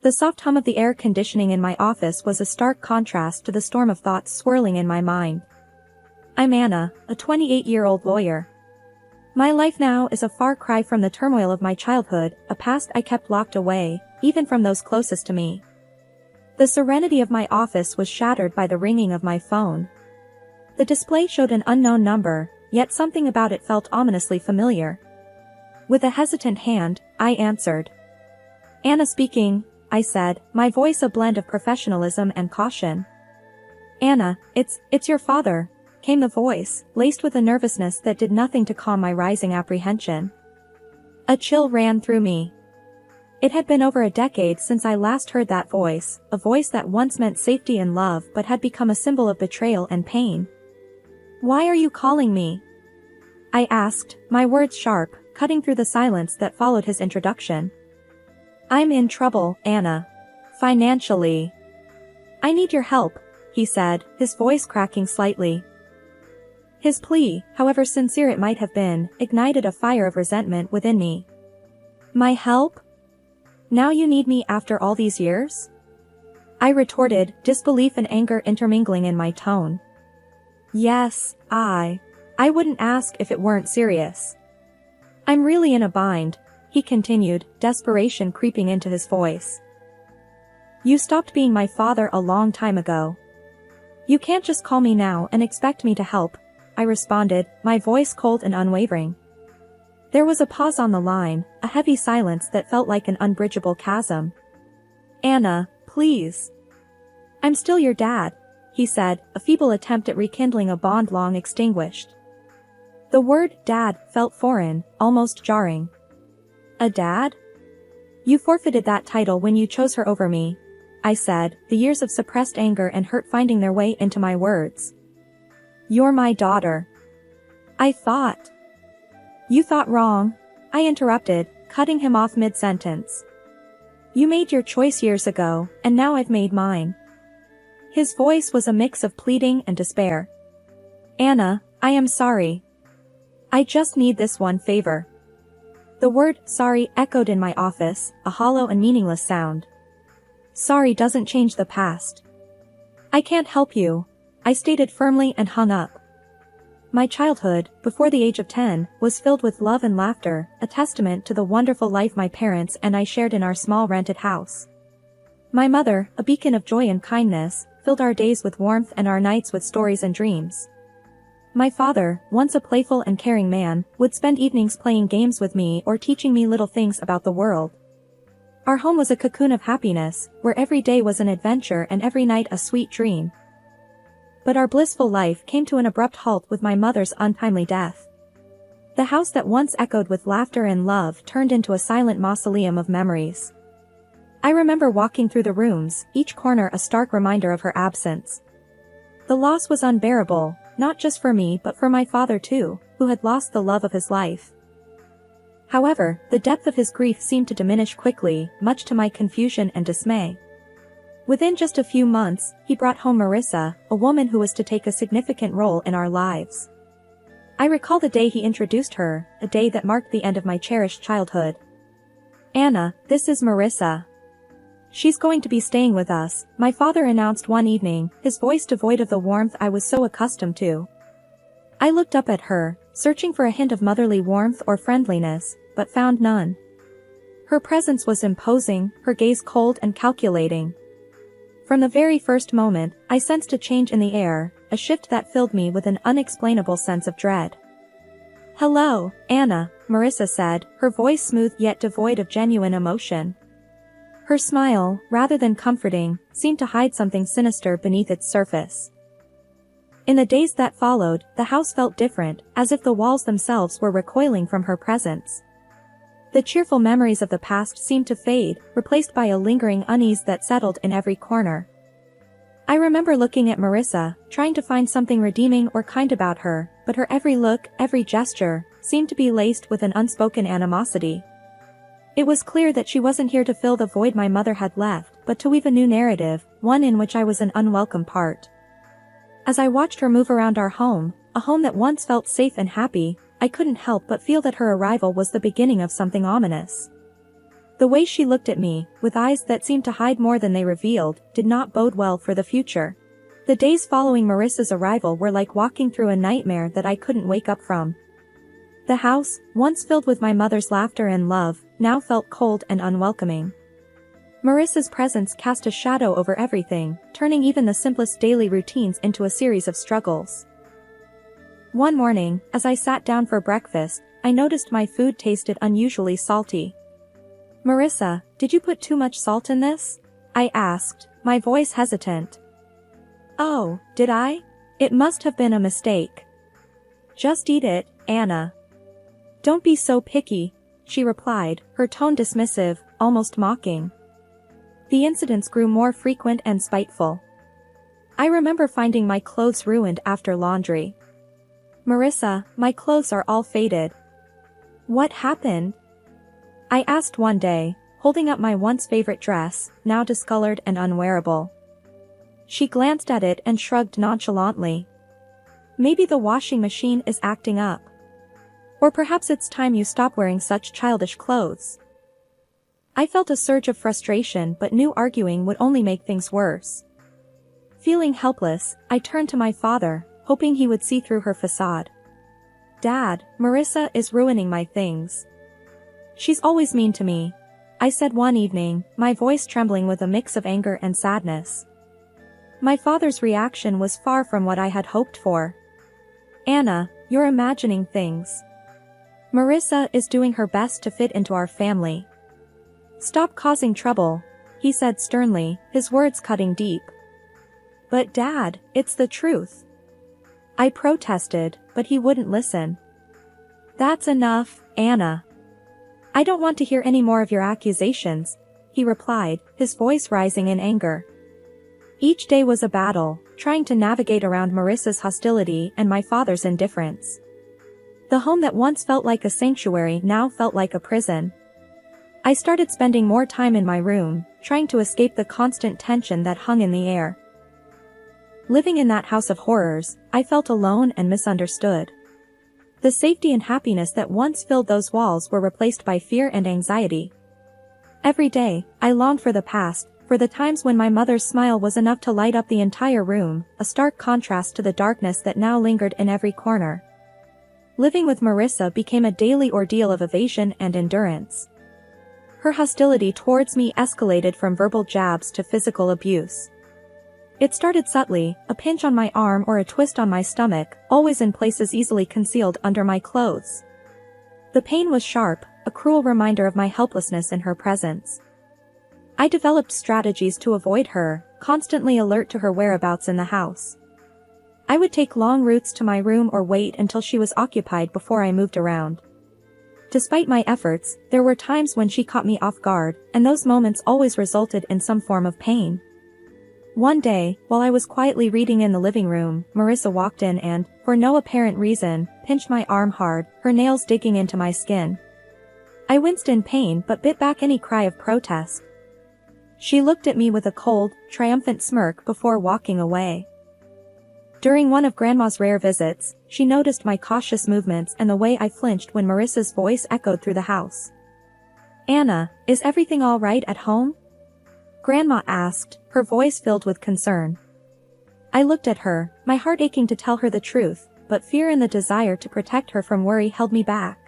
The soft hum of the air conditioning in my office was a stark contrast to the storm of thoughts swirling in my mind. I'm Anna, a 28-year-old lawyer. My life now is a far cry from the turmoil of my childhood, a past I kept locked away, even from those closest to me. The serenity of my office was shattered by the ringing of my phone. The display showed an unknown number, yet something about it felt ominously familiar. With a hesitant hand, I answered. Anna speaking, I said, my voice a blend of professionalism and caution. Anna, it's your father, came the voice, laced with a nervousness that did nothing to calm my rising apprehension. A chill ran through me. It had been over a decade since I last heard that voice, a voice that once meant safety and love but had become a symbol of betrayal and pain. Why are you calling me? I asked, my words sharp, cutting through the silence that followed his introduction. I'm in trouble, Anna. Financially. I need your help, he said, his voice cracking slightly. His plea, however sincere it might have been, ignited a fire of resentment within me. My help? Now you need me after all these years? I retorted, disbelief and anger intermingling in my tone. Yes, I wouldn't ask if it weren't serious. I'm really in a bind, he continued, desperation creeping into his voice. You stopped being my father a long time ago. You can't just call me now and expect me to help, I responded, my voice cold and unwavering. There was a pause on the line, a heavy silence that felt like an unbridgeable chasm. Anna, please. I'm still your dad, he said, a feeble attempt at rekindling a bond long extinguished. The word dad felt foreign, almost jarring. A dad? You forfeited that title when you chose her over me, I said, the years of suppressed anger and hurt finding their way into my words. You're my daughter. I thought. You thought wrong, I interrupted, cutting him off mid-sentence. You made your choice years ago, and now I've made mine. His voice was a mix of pleading and despair. Anna, I am sorry. I just need this one favor. The word sorry echoed in my office, a hollow and meaningless sound. Sorry doesn't change the past. I can't help you, I stated firmly and hung up. My childhood, before the age of 10, was filled with love and laughter, a testament to the wonderful life my parents and I shared in our small rented house. My mother, a beacon of joy and kindness, filled our days with warmth and our nights with stories and dreams. My father, once a playful and caring man, would spend evenings playing games with me or teaching me little things about the world. Our home was a cocoon of happiness, where every day was an adventure and every night a sweet dream. But our blissful life came to an abrupt halt with my mother's untimely death. The house that once echoed with laughter and love turned into a silent mausoleum of memories. I remember walking through the rooms, each corner a stark reminder of her absence. The loss was unbearable, not just for me but for my father too, who had lost the love of his life. However, the depth of his grief seemed to diminish quickly, much to my confusion and dismay. Within just a few months, he brought home Marissa, a woman who was to take a significant role in our lives. I recall the day he introduced her, a day that marked the end of my cherished childhood. Anna, this is Marissa. She's going to be staying with us, my father announced one evening, his voice devoid of the warmth I was so accustomed to. I looked up at her, searching for a hint of motherly warmth or friendliness, but found none. Her presence was imposing, her gaze cold and calculating. From the very first moment, I sensed a change in the air, a shift that filled me with an unexplainable sense of dread. Hello, Anna, Marissa said, her voice smooth yet devoid of genuine emotion. Her smile, rather than comforting, seemed to hide something sinister beneath its surface. In the days that followed, the house felt different, as if the walls themselves were recoiling from her presence. The cheerful memories of the past seemed to fade, replaced by a lingering unease that settled in every corner. I remember looking at Marissa, trying to find something redeeming or kind about her, but her every look, every gesture, seemed to be laced with an unspoken animosity. It was clear that she wasn't here to fill the void my mother had left, but to weave a new narrative, one in which I was an unwelcome part. As I watched her move around our home, a home that once felt safe and happy, I couldn't help but feel that her arrival was the beginning of something ominous. The way she looked at me, with eyes that seemed to hide more than they revealed, did not bode well for the future. The days following Marissa's arrival were like walking through a nightmare that I couldn't wake up from. The house, once filled with my mother's laughter and love, now felt cold and unwelcoming. Marissa's presence cast a shadow over everything, turning even the simplest daily routines into a series of struggles. One morning, as I sat down for breakfast, I noticed my food tasted unusually salty. "Marissa, did you put too much salt in this?" I asked, my voice hesitant. "Oh, did I? It must have been a mistake." "Just eat it, Anna. Don't be so picky," she replied, her tone dismissive, almost mocking. The incidents grew more frequent and spiteful. I remember finding my clothes ruined after laundry. "Marissa, my clothes are all faded." "What happened?" I asked one day, holding up my once favorite dress, now discolored and unwearable. She glanced at it and shrugged nonchalantly. "Maybe the washing machine is acting up. Or perhaps it's time you stop wearing such childish clothes." I felt a surge of frustration but knew arguing would only make things worse. Feeling helpless, I turned to my father, hoping he would see through her facade. "Dad, Marissa is ruining my things. She's always mean to me," I said one evening, my voice trembling with a mix of anger and sadness. My father's reaction was far from what I had hoped for. "Anna, you're imagining things. Marissa is doing her best to fit into our family. Stop causing trouble," he said sternly, his words cutting deep. "But Dad, it's the truth." I protested, but he wouldn't listen. "That's enough, Anna. I don't want to hear any more of your accusations," he replied, his voice rising in anger. Each day was a battle, trying to navigate around Marissa's hostility and my father's indifference. The home that once felt like a sanctuary now felt like a prison. I started spending more time in my room, trying to escape the constant tension that hung in the air. Living in that house of horrors, I felt alone and misunderstood. The safety and happiness that once filled those walls were replaced by fear and anxiety. Every day, I longed for the past, for the times when my mother's smile was enough to light up the entire room, a stark contrast to the darkness that now lingered in every corner. Living with Marissa became a daily ordeal of evasion and endurance. Her hostility towards me escalated from verbal jabs to physical abuse. It started subtly, a pinch on my arm or a twist on my stomach, always in places easily concealed under my clothes. The pain was sharp, a cruel reminder of my helplessness in her presence. I developed strategies to avoid her, constantly alert to her whereabouts in the house. I would take long routes to my room or wait until she was occupied before I moved around. Despite my efforts, there were times when she caught me off guard, and those moments always resulted in some form of pain. One day, while I was quietly reading in the living room, Marissa walked in and, for no apparent reason, pinched my arm hard, her nails digging into my skin. I winced in pain but bit back any cry of protest. She looked at me with a cold, triumphant smirk before walking away. During one of Grandma's rare visits, she noticed my cautious movements and the way I flinched when Marissa's voice echoed through the house. "Anna, is everything all right at home?" Grandma asked, her voice filled with concern. I looked at her, my heart aching to tell her the truth, but fear and the desire to protect her from worry held me back.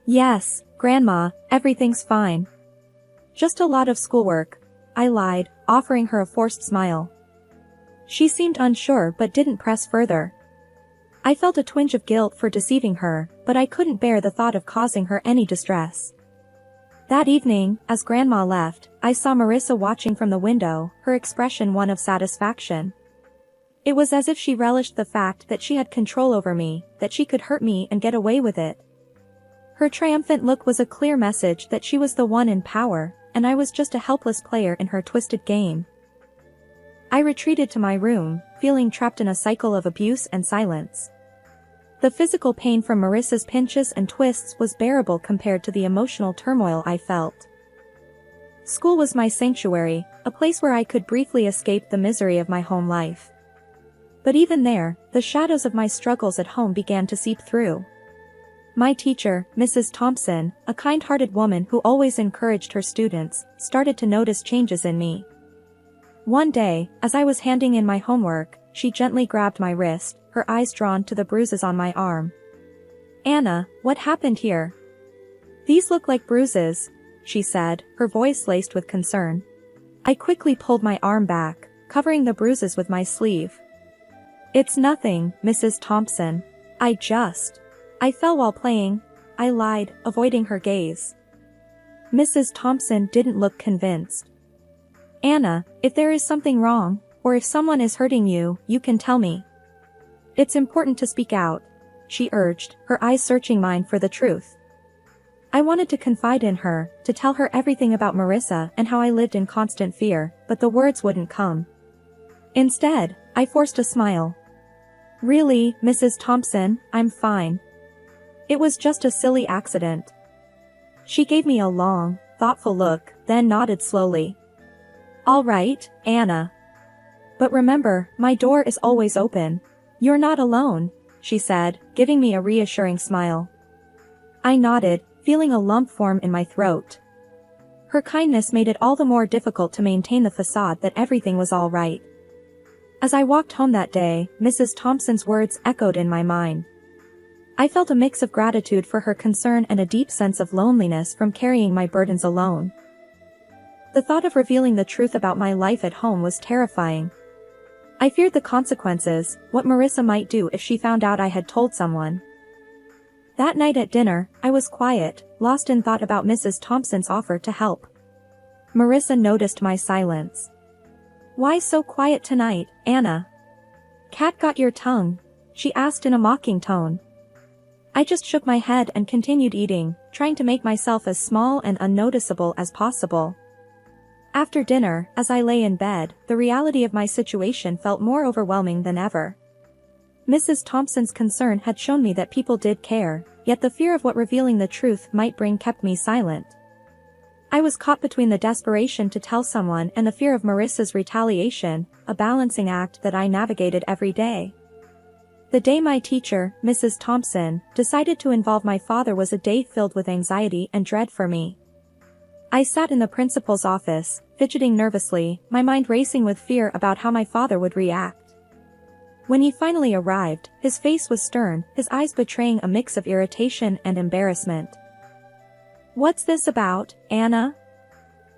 "Yes, Grandma, everything's fine. Just a lot of schoolwork," I lied, offering her a forced smile. She seemed unsure but didn't press further. I felt a twinge of guilt for deceiving her, but I couldn't bear the thought of causing her any distress. That evening, as Grandma left, I saw Marissa watching from the window, her expression one of satisfaction. It was as if she relished the fact that she had control over me, that she could hurt me and get away with it. Her triumphant look was a clear message that she was the one in power, and I was just a helpless player in her twisted game. I retreated to my room, feeling trapped in a cycle of abuse and silence. The physical pain from Marissa's pinches and twists was bearable compared to the emotional turmoil I felt. School was my sanctuary, a place where I could briefly escape the misery of my home life. But even there, the shadows of my struggles at home began to seep through. My teacher, Mrs. Thompson, a kind-hearted woman who always encouraged her students, started to notice changes in me. One day, as I was handing in my homework, she gently grabbed my wrist, her eyes drawn to the bruises on my arm. "Anna, what happened here?" "These look like bruises," she said, her voice laced with concern. I quickly pulled my arm back, covering the bruises with my sleeve. "It's nothing, Mrs. Thompson. I fell while playing," I lied, avoiding her gaze. Mrs. Thompson didn't look convinced. "Anna, if there is something wrong, or if someone is hurting you, you can tell me. It's important to speak out," she urged, her eyes searching mine for the truth. I wanted to confide in her, to tell her everything about Marissa and how I lived in constant fear, but the words wouldn't come. Instead, I forced a smile. "Really, Mrs. Thompson, I'm fine. It was just a silly accident." She gave me a long, thoughtful look, then nodded slowly. "All right, Anna. But remember, my door is always open. You're not alone," she said, giving me a reassuring smile. I nodded, feeling a lump form in my throat. Her kindness made it all the more difficult to maintain the facade that everything was all right. As I walked home that day, Mrs. Thompson's words echoed in my mind. I felt a mix of gratitude for her concern and a deep sense of loneliness from carrying my burdens alone. The thought of revealing the truth about my life at home was terrifying. I feared the consequences, what Marissa might do if she found out I had told someone. That night at dinner, I was quiet, lost in thought about Mrs. Thompson's offer to help. Marissa noticed my silence. "Why so quiet tonight, Anna? Cat got your tongue?" she asked in a mocking tone. I just shook my head and continued eating, trying to make myself as small and unnoticeable as possible. After dinner, as I lay in bed, the reality of my situation felt more overwhelming than ever. Mrs. Thompson's concern had shown me that people did care, yet the fear of what revealing the truth might bring kept me silent. I was caught between the desperation to tell someone and the fear of Marissa's retaliation, a balancing act that I navigated every day. The day my teacher, Mrs. Thompson, decided to involve my father was a day filled with anxiety and dread for me. I sat in the principal's office, fidgeting nervously, my mind racing with fear about how my father would react. When he finally arrived, his face was stern, his eyes betraying a mix of irritation and embarrassment. "What's this about, Anna?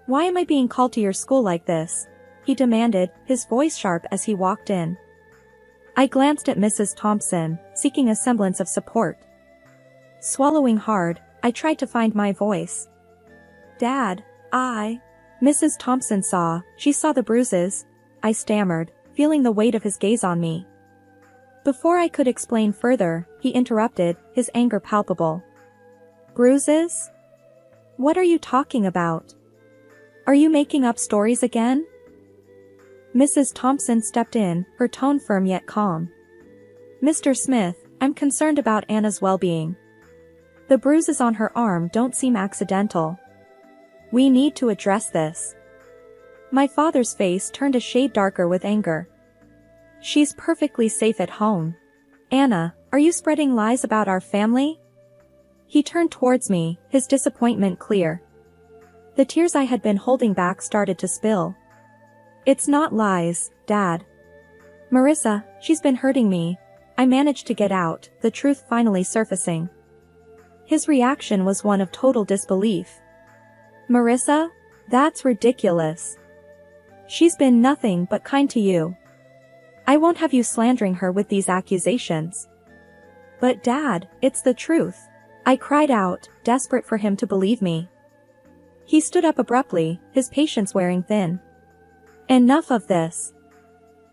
Why am I being called to your school like this?" he demanded, his voice sharp as he walked in. I glanced at Mrs. Thompson, seeking a semblance of support. Swallowing hard, I tried to find my voice. "Dad, Mrs. Thompson she saw the bruises," I stammered, feeling the weight of his gaze on me. Before I could explain further, he interrupted, his anger palpable. "Bruises? What are you talking about? Are you making up stories again?" Mrs. Thompson stepped in, her tone firm yet calm. "Mr. Smith, I'm concerned about Anna's well-being. The bruises on her arm don't seem accidental. We need to address this." My father's face turned a shade darker with anger. "She's perfectly safe at home. Anna, are you spreading lies about our family?" He turned towards me, his disappointment clear. The tears I had been holding back started to spill. "It's not lies, Dad. Marissa, she's been hurting me," I managed to get out, the truth finally surfacing. His reaction was one of total disbelief. "Marissa? That's ridiculous. She's been nothing but kind to you. I won't have you slandering her with these accusations." "But Dad, it's the truth," I cried out, desperate for him to believe me. He stood up abruptly, his patience wearing thin. "Enough of this.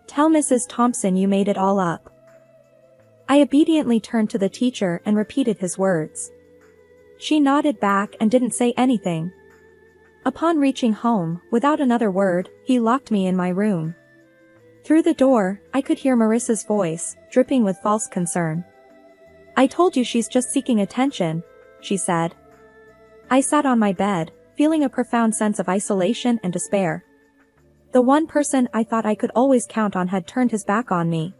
Tell Mrs. Thompson you made it all up." I obediently turned to the teacher and repeated his words. She nodded back and didn't say anything. Upon reaching home, without another word, he locked me in my room. Through the door, I could hear Marissa's voice, dripping with false concern. "I told you she's just seeking attention," she said. I sat on my bed, feeling a profound sense of isolation and despair. The one person I thought I could always count on had turned his back on me.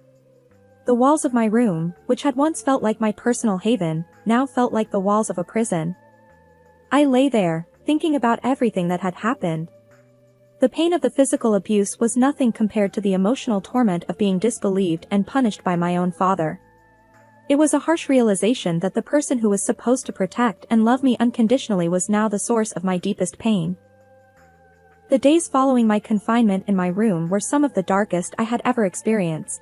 The walls of my room, which had once felt like my personal haven, now felt like the walls of a prison. I lay there, thinking about everything that had happened. The pain of the physical abuse was nothing compared to the emotional torment of being disbelieved and punished by my own father. It was a harsh realization that the person who was supposed to protect and love me unconditionally was now the source of my deepest pain. The days following my confinement in my room were some of the darkest I had ever experienced.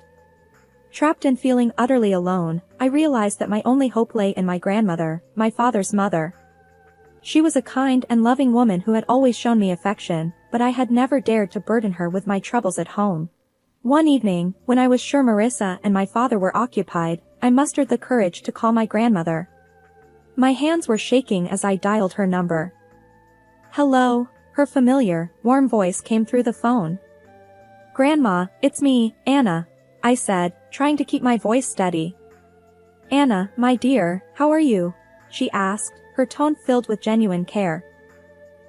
Trapped and feeling utterly alone, I realized that my only hope lay in my grandmother, my father's mother. She was a kind and loving woman who had always shown me affection, but I had never dared to burden her with my troubles at home. One evening, when I was sure Marissa and my father were occupied, I mustered the courage to call my grandmother. My hands were shaking as I dialed her number. "Hello," her familiar, warm voice came through the phone. "Grandma, it's me, Anna," I said, trying to keep my voice steady. "Anna, my dear, how are you?" she asked, her tone filled with genuine care.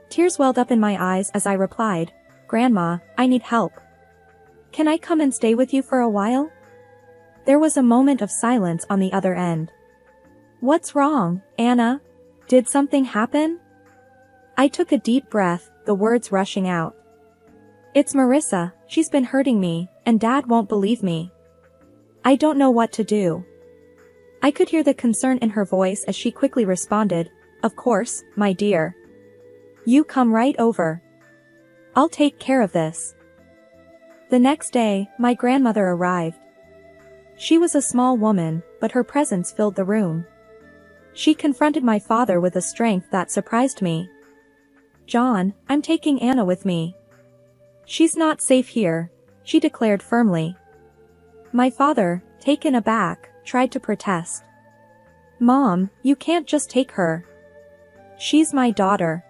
Tears welled up in my eyes as I replied, "Grandma, I need help. Can I come and stay with you for a while?" There was a moment of silence on the other end. "What's wrong, Anna? Did something happen?" I took a deep breath, the words rushing out. "It's Marissa, she's been hurting me, and Dad won't believe me. I don't know what to do." I could hear the concern in her voice as she quickly responded, "Of course, my dear. You come right over. I'll take care of this." The next day, my grandmother arrived. She was a small woman, but her presence filled the room. She confronted my father with a strength that surprised me. "John, I'm taking Anna with me. She's not safe here," she declared firmly. My father, taken aback, tried to protest. "Mom, you can't just take her. She's my daughter."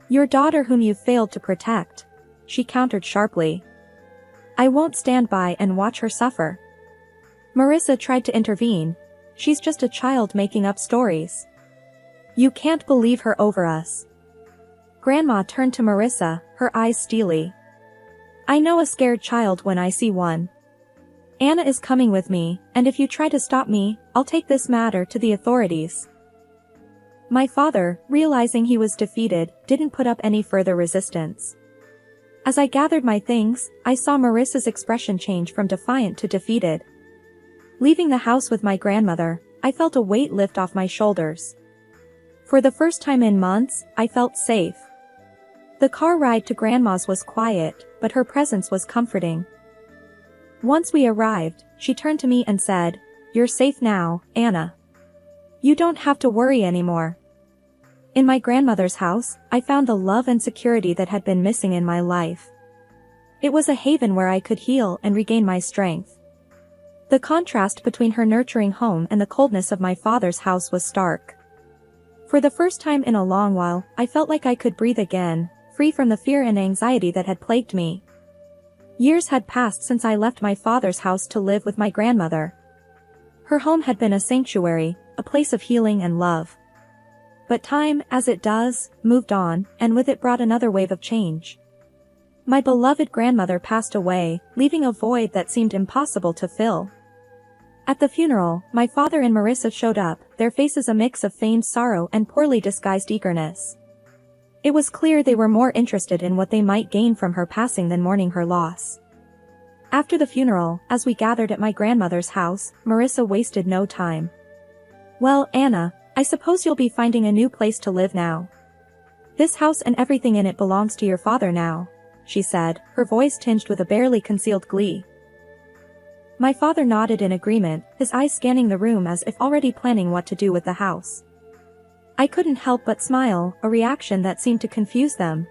"Your daughter whom you failed to protect," she countered sharply. "I won't stand by and watch her suffer." Marissa tried to intervene. "She's just a child making up stories. You can't believe her over us." Grandma turned to Marissa, her eyes steely. "I know a scared child when I see one. Anna is coming with me, and if you try to stop me, I'll take this matter to the authorities." My father, realizing he was defeated, didn't put up any further resistance. As I gathered my things, I saw Marissa's expression change from defiant to defeated. Leaving the house with my grandmother, I felt a weight lift off my shoulders. For the first time in months, I felt safe. The car ride to Grandma's was quiet, but her presence was comforting. Once we arrived, she turned to me and said, "You're safe now, Anna. You don't have to worry anymore." In my grandmother's house, I found the love and security that had been missing in my life. It was a haven where I could heal and regain my strength. The contrast between her nurturing home and the coldness of my father's house was stark. For the first time in a long while, I felt like I could breathe again, free from the fear and anxiety that had plagued me. Years had passed since I left my father's house to live with my grandmother. Her home had been a sanctuary, a place of healing and love. But time, as it does, moved on, and with it brought another wave of change. My beloved grandmother passed away, leaving a void that seemed impossible to fill. At the funeral, my father and Marissa showed up, their faces a mix of feigned sorrow and poorly disguised eagerness. It was clear they were more interested in what they might gain from her passing than mourning her loss. After the funeral, as we gathered at my grandmother's house, Marissa wasted no time. "Well, Anna, I suppose you'll be finding a new place to live now. This house and everything in it belongs to your father now," she said, her voice tinged with a barely concealed glee. My father nodded in agreement, his eyes scanning the room as if already planning what to do with the house. I couldn't help but smile, a reaction that seemed to confuse them.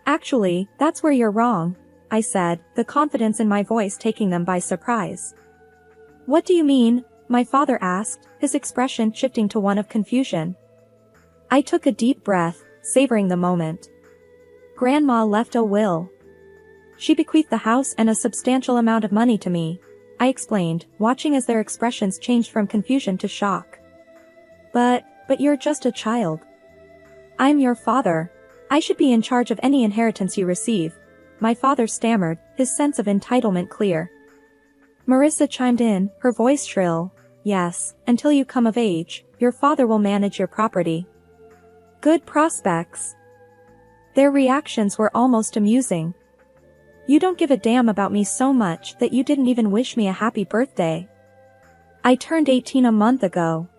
"Actually, that's where you're wrong," I said, the confidence in my voice taking them by surprise. "What do you mean?" my father asked, his expression shifting to one of confusion. I took a deep breath, savoring the moment. "Grandma left a will. She bequeathed the house and a substantial amount of money to me," I explained, watching as their expressions changed from confusion to shock. But you're just a child. I'm your father. I should be in charge of any inheritance you receive," my father stammered, his sense of entitlement clear. Marissa chimed in, her voice shrill. Yes, until you come of age, your father will manage your property. Good prospects. Their reactions were almost amusing. You don't give a damn about me so much that you didn't even wish me a happy birthday. I turned 18 a month ago.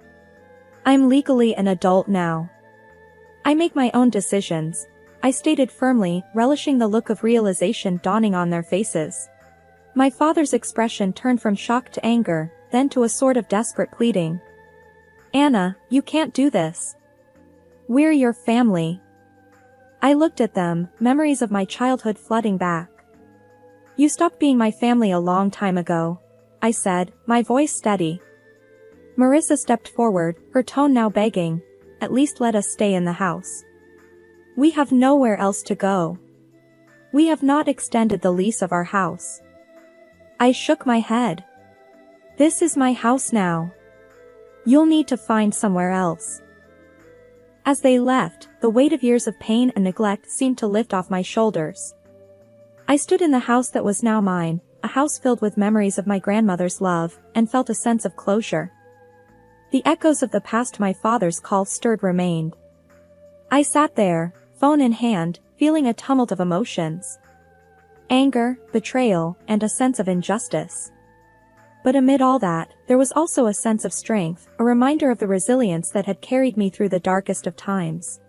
I'm legally an adult now. I make my own decisions, I stated firmly, relishing the look of realization dawning on their faces. My father's expression turned from shock to anger, then to a sort of desperate pleading. Anna, you can't do this. We're your family. I looked at them, memories of my childhood flooding back. You stopped being my family a long time ago, I said, my voice steady. Marissa stepped forward, her tone now begging, at least let us stay in the house. We have nowhere else to go. We have not extended the lease of our house. I shook my head. This is my house now. You'll need to find somewhere else. As they left, the weight of years of pain and neglect seemed to lift off my shoulders. I stood in the house that was now mine, a house filled with memories of my grandmother's love, and felt a sense of closure. The echoes of the past my father's call stirred remained. I sat there, phone in hand, feeling a tumult of emotions. Anger, betrayal, and a sense of injustice. But amid all that, there was also a sense of strength, a reminder of the resilience that had carried me through the darkest of times.